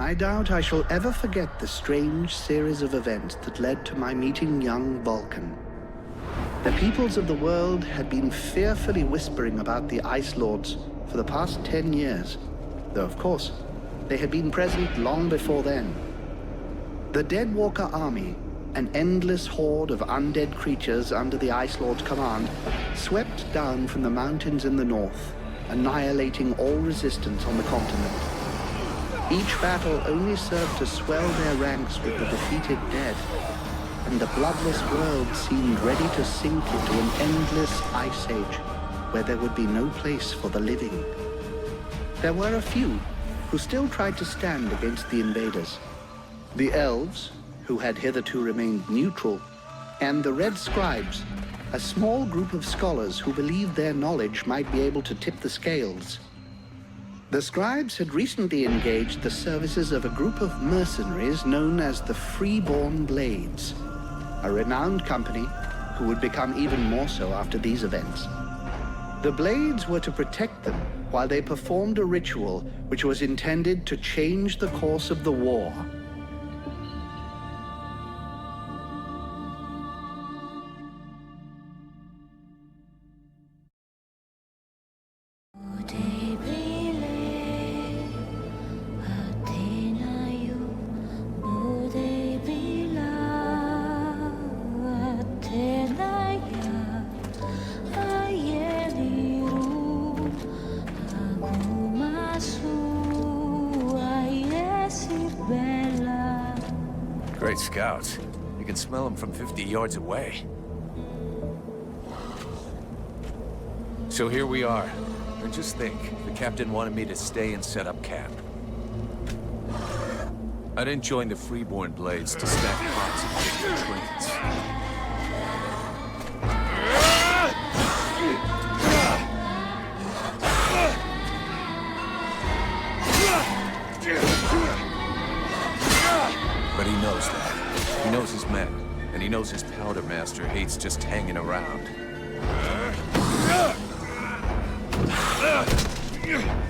I doubt I shall ever forget the strange series of events that led to my meeting young Vulcan. The peoples of the world had been fearfully whispering about the Ice Lords for the past 10 years, though of course, they had been present long before then. The Deadwalker army, an endless horde of undead creatures under the Ice Lord's command, swept down from the mountains in the north, annihilating all resistance on the continent. Each battle only served to swell their ranks with the defeated dead, and the bloodless world seemed ready to sink into an endless ice age where there would be no place for the living. There were a few who still tried to stand against the invaders. The elves, who had hitherto remained neutral, and the Red Scribes, a small group of scholars who believed their knowledge might be able to tip the scales. The Scribes had recently engaged the services of a group of mercenaries known as the Freeborn Blades, a renowned company who would become even more so after these events. The Blades were to protect them while they performed a ritual which was intended to change the course of the war. Great scouts. You can smell them from 50 yards away. So here we are. And just think, the captain wanted me to stay and set up camp. I didn't join the Freeborn Blades to stack pots and pick their trinkets. But he knows that. He knows his men, and he knows his powder master hates just hanging around.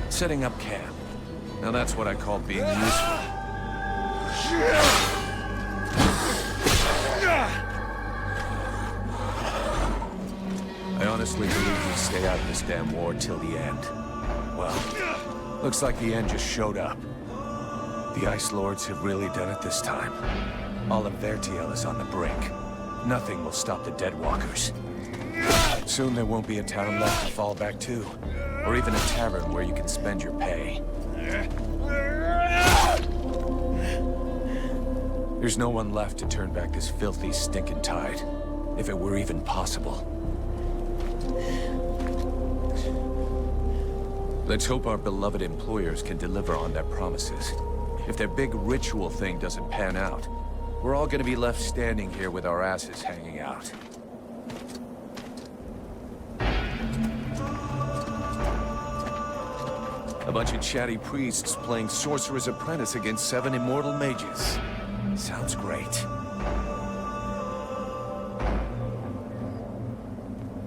Setting up camp. Now that's what I call being useful. I honestly believe we stay out of this damn war till the end. Well, looks like the end just showed up. The Ice Lords have really done it this time. All of Vertiel is on the brink. Nothing will stop the Deadwalkers. Soon there won't be a town left to fall back to, or even a tavern where you can spend your pay. There's no one left to turn back this filthy, stinking tide, if it were even possible. Let's hope our beloved employers can deliver on their promises. If their big ritual thing doesn't pan out, we're all gonna be left standing here with our asses hanging out. A bunch of chatty priests playing Sorcerer's Apprentice against 7 immortal mages. Sounds great.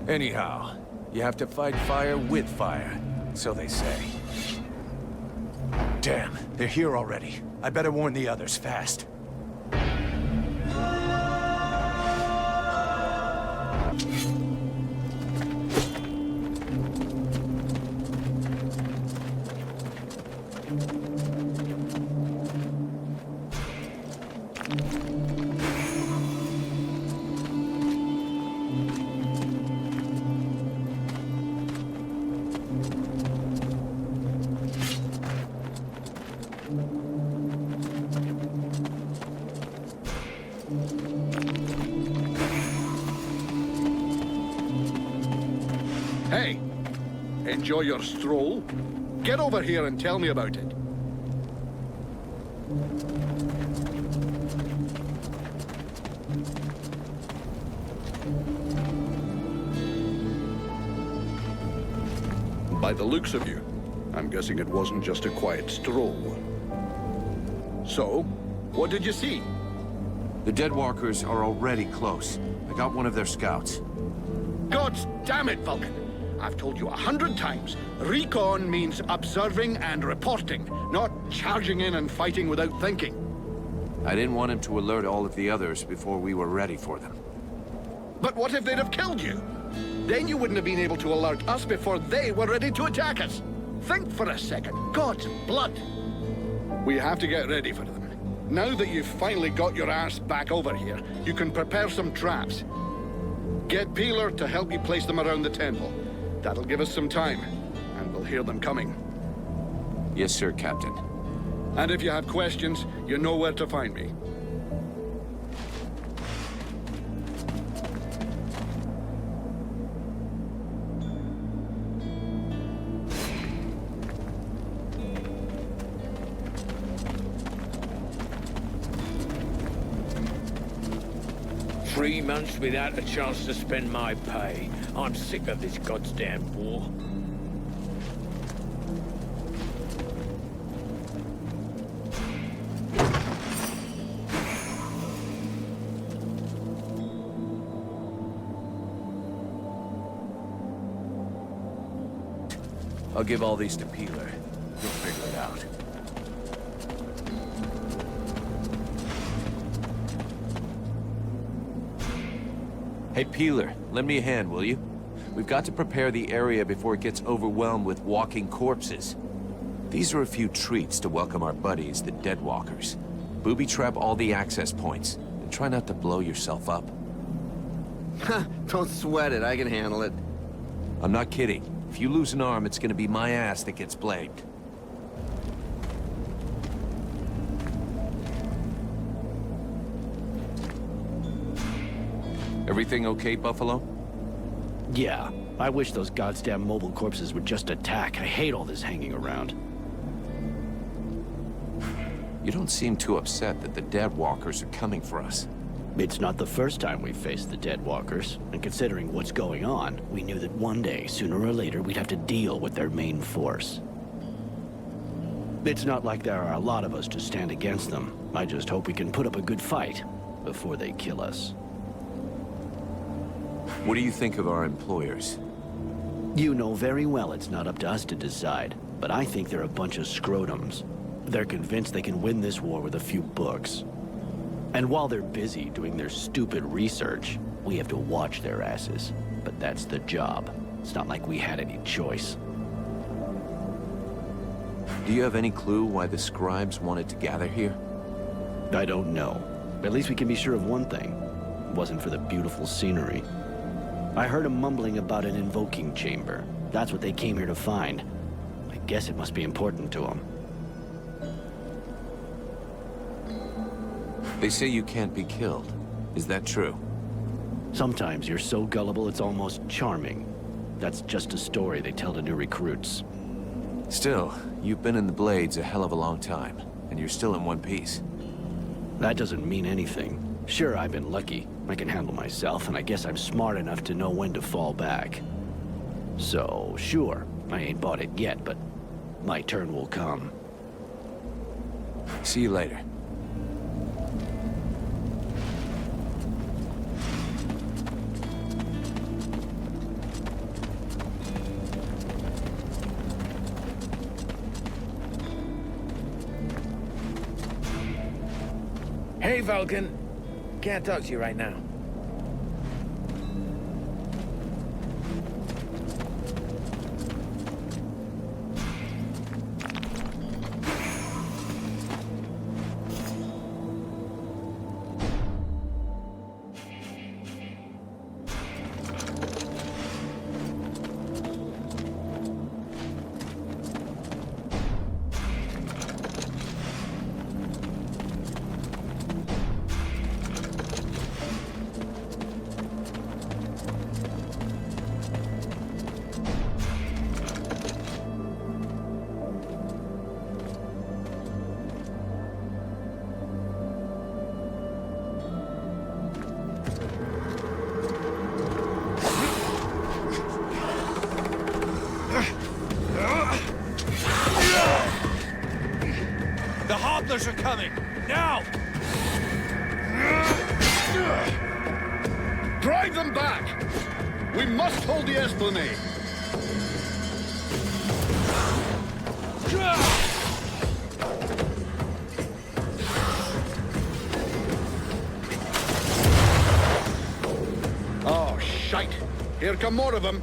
Anyhow, you have to fight fire with fire, so they say. Damn, they're here already. I better warn the others fast. Hey, enjoy your stroll? Get over here and tell me about it. By the looks of you, I'm guessing it wasn't just a quiet stroll. So, what did you see? The Deadwalkers are already close. I got one of their scouts. God damn it, Vulcan! I've told you 100 times, recon means observing and reporting, not charging in and fighting without thinking. I didn't want him to alert all of the others before we were ready for them. But what if they'd have killed you? Then you wouldn't have been able to alert us before they were ready to attack us. Think for a second. God's blood. We have to get ready for them. Now that you've finally got your ass back over here, you can prepare some traps. Get Peeler to help you place them around the temple. That'll give us some time, and we'll hear them coming. Yes, sir, Captain. And if you have questions, you know where to find me. Three months without a chance to spend my pay. I'm sick of this goddamn war. I'll give all these to Peeler. He'll figure it out. Hey, Peeler, lend me a hand, will you? We've got to prepare the area before it gets overwhelmed with walking corpses. These are a few treats to welcome our buddies, the Deadwalkers. Booby-trap all the access points, and try not to blow yourself up. Don't sweat it, I can handle it. I'm not kidding. If you lose an arm, it's gonna be my ass that gets blamed. Everything okay, Buffalo? Yeah, I wish those goddamn mobile corpses would just attack. I hate all this hanging around. You don't seem too upset that the Deadwalkers are coming for us. It's not the first time we've faced the Deadwalkers, and considering what's going on, we knew that one day, sooner or later, we'd have to deal with their main force. It's not like there are a lot of us to stand against them. I just hope we can put up a good fight before they kill us. What do you think of our employers? You know very well it's not up to us to decide, but I think they're a bunch of scrotums. They're convinced they can win this war with a few books. And while they're busy doing their stupid research, we have to watch their asses. But that's the job. It's not like we had any choice. Do you have any clue why the scribes wanted to gather here? I don't know. At least we can be sure of one thing. It wasn't for the beautiful scenery. I heard them mumbling about an invoking chamber. That's what they came here to find. I guess it must be important to them. They say you can't be killed. Is that true? Sometimes you're so gullible it's almost charming. That's just a story they tell to new recruits. Still, you've been in the Blades a hell of a long time, and you're still in one piece. That doesn't mean anything. Sure, I've been lucky. I can handle myself, and I guess I'm smart enough to know when to fall back. So, sure, I ain't bought it yet, but my turn will come. See you later. Hey, Vulcan. Can't talk to you right now. The Hobblers are coming! Now! Drive them back! We must hold the Esplanade. Oh, shite. Here come more of them.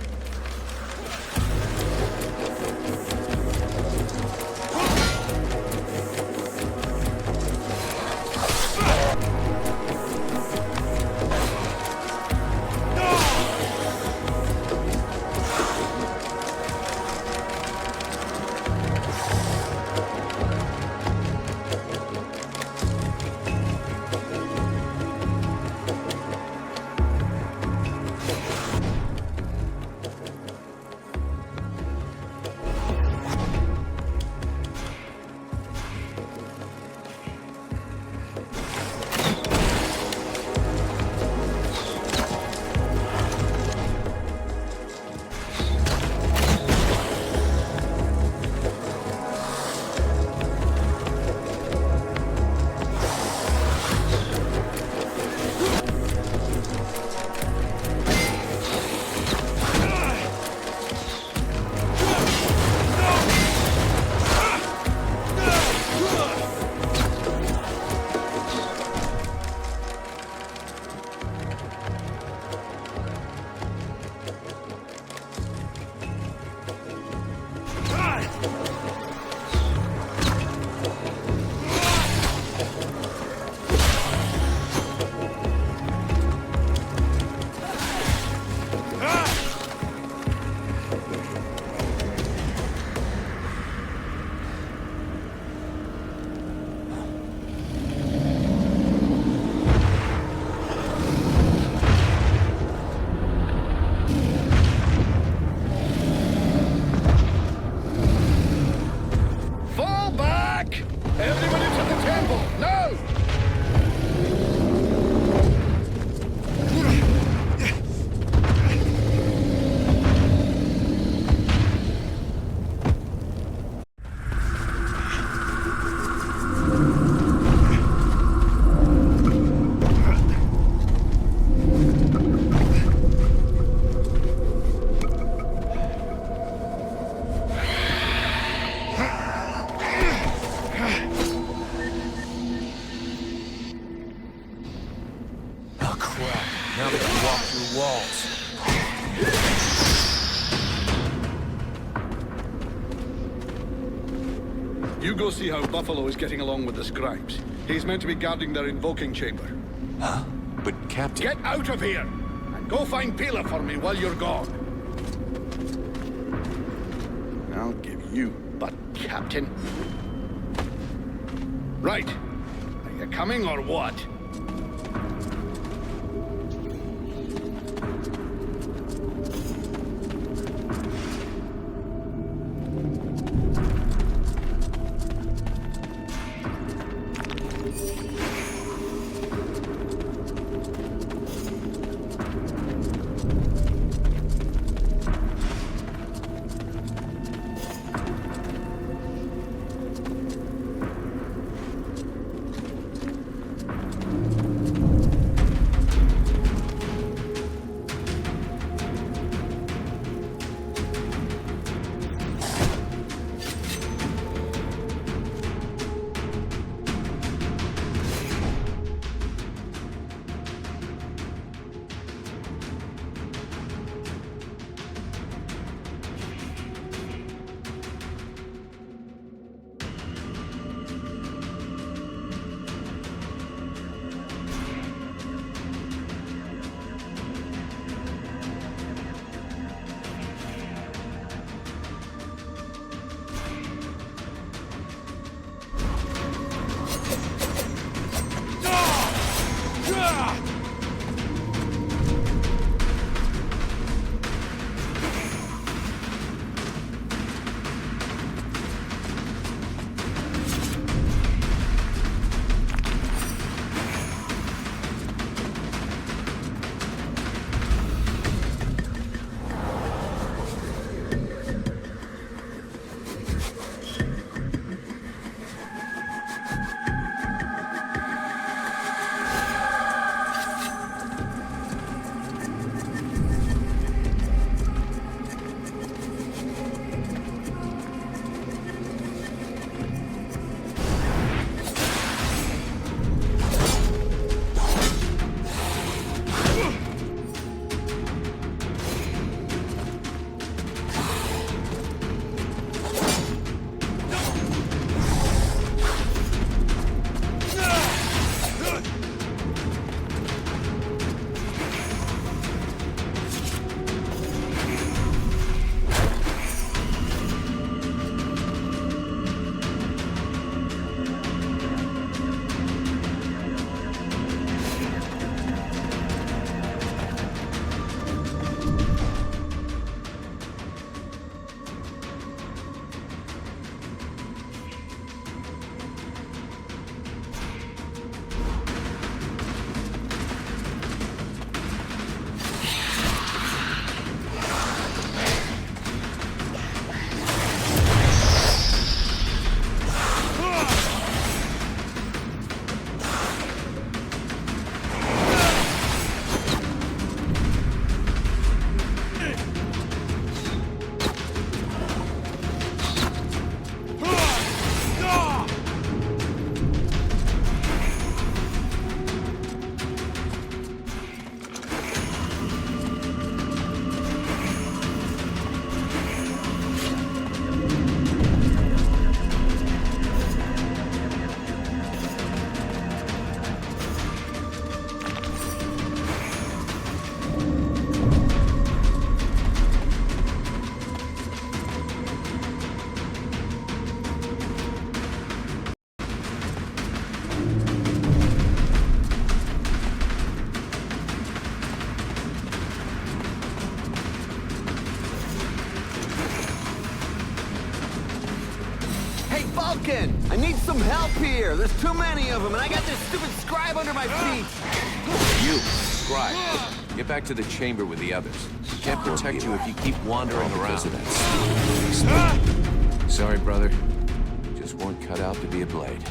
Fall back! Everyone into the temple, now! Oh, crap. Now they can walk through walls. You go see how Buffalo is getting along with the scribes. He's meant to be guarding their invoking chamber. Huh? But, Captain... Get out of here! And go find Pila for me while you're gone. I'll give you butt, Captain. Right. Are you coming or what? Vulcan! I need some help here! There's too many of them, and I got this stupid scribe under my feet! You, Scribe. Get back to the chamber with the others. Can't protect you if you keep wandering around. Sorry, brother. Just weren't cut out to be a blade.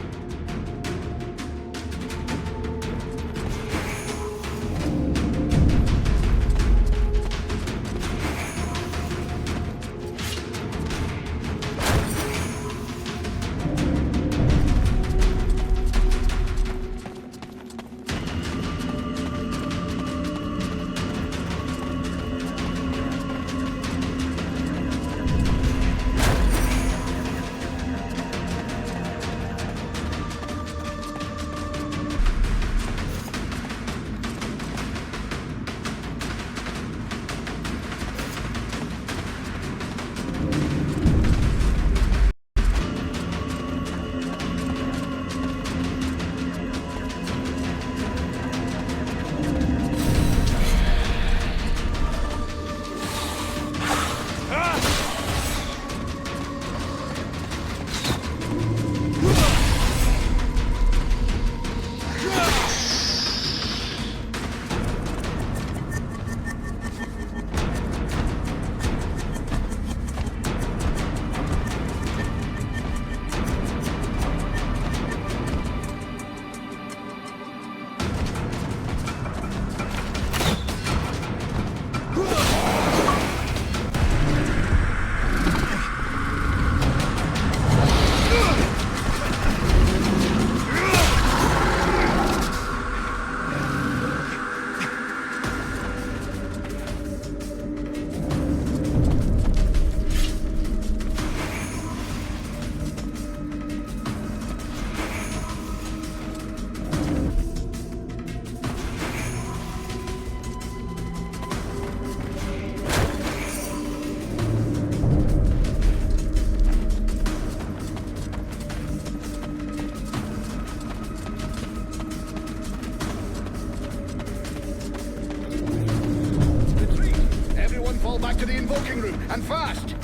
Back to the invoking room, and fast!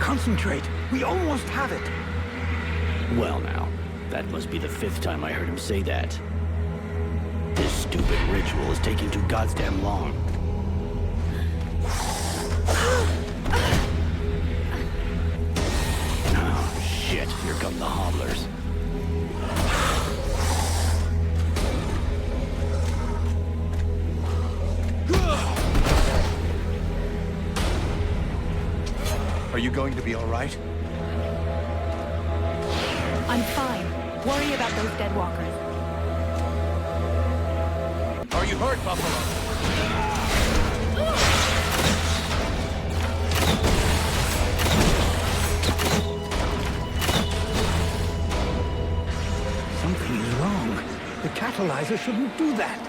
Concentrate. We almost have it. Well now, that must be the 5th time I heard him say that. This stupid ritual is taking too goddamn long. Oh, shit. Here come the hobblers. Are you going to be all right? I'm fine. Worry about those dead walkers. Are you hurt, Buffalo? Something is wrong. The catalyzer shouldn't do that.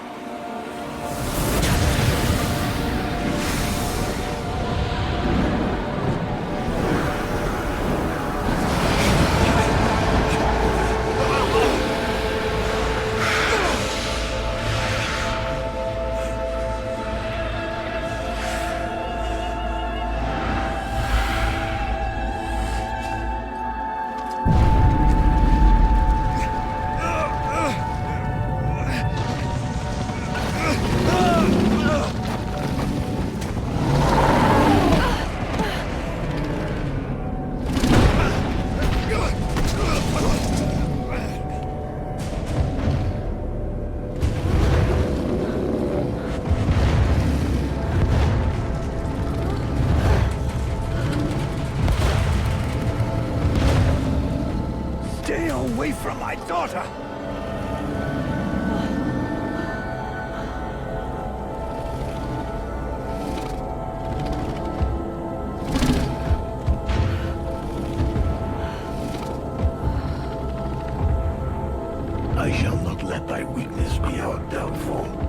Stay away from my daughter! I shall not let thy weakness be our downfall.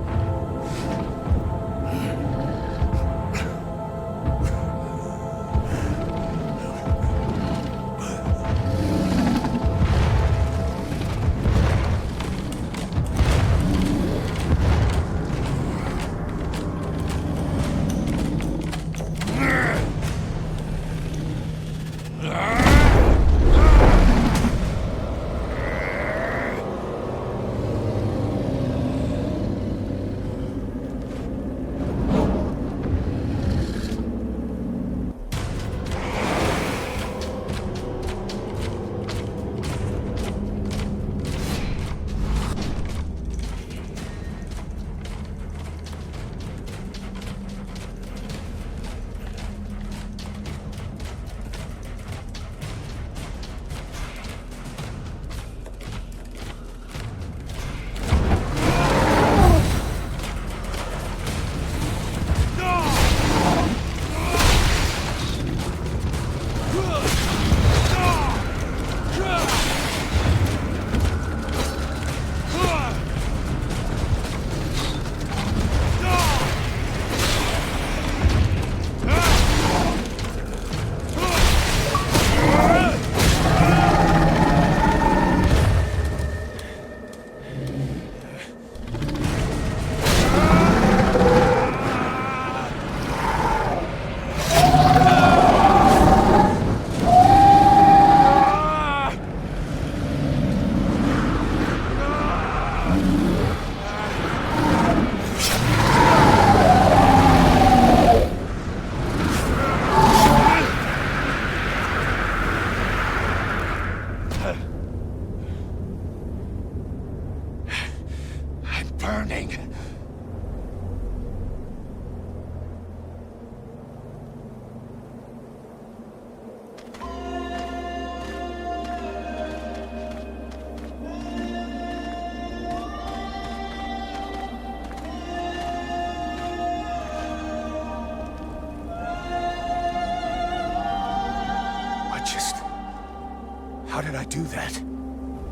How did I do that?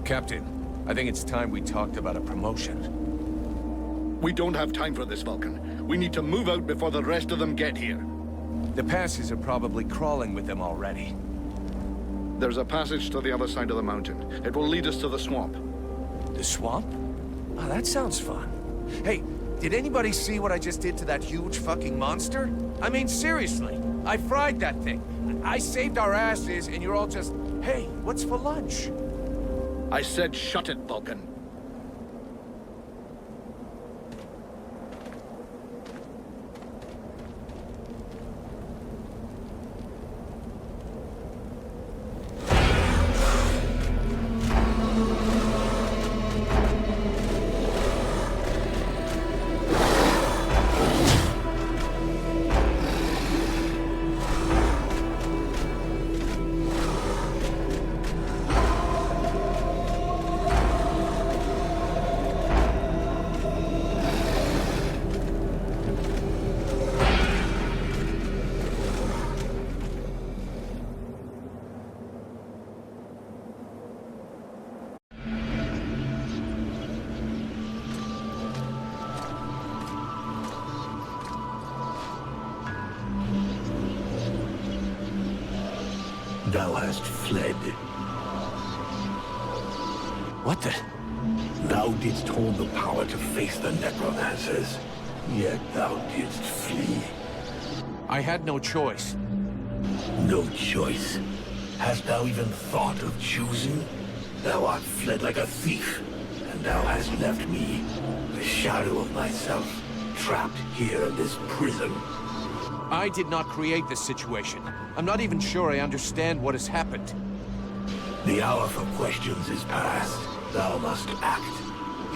Captain, I think it's time we talked about a promotion. We don't have time for this, Vulcan. We need to move out before the rest of them get here. The passes are probably crawling with them already. There's a passage to the other side of the mountain. It will lead us to the swamp. The swamp? Oh, that sounds fun. Hey, did anybody see what I just did to that huge fucking monster? I mean, seriously, I fried that thing. I saved our asses, and you're all just, hey, what's for lunch? I said shut it, Vulcan. Thou hast fled. What the? Thou didst hold the power to face the necromancers, yet thou didst flee. I had no choice. No choice. Hast thou even thought of choosing? Thou art fled like a thief, and thou hast left me, the shadow of myself, trapped here in this prison. I did not create this situation. I'm not even sure I understand what has happened. The hour for questions is past. Thou must act.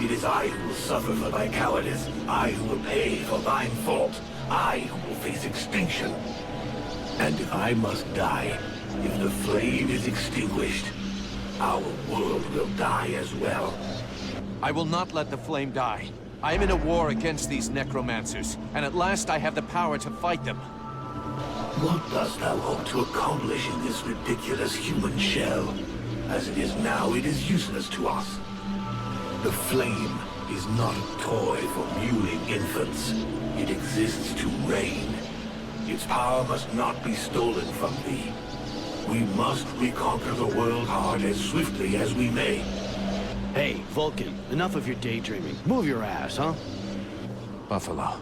It is I who will suffer for thy cowardice. I who will pay for thine fault. I who will face extinction. And if I must die, if the flame is extinguished, our world will die as well. I will not let the flame die. I am in a war against these necromancers, and at last I have the power to fight them. What dost thou hope to accomplish in this ridiculous human shell? As it is now, it is useless to us. The flame is not a toy for mewling infants. It exists to reign. Its power must not be stolen from thee. We must reconquer the world heart as swiftly as we may. Hey, Vulcan, enough of your daydreaming. Move your ass, huh? Buffalo,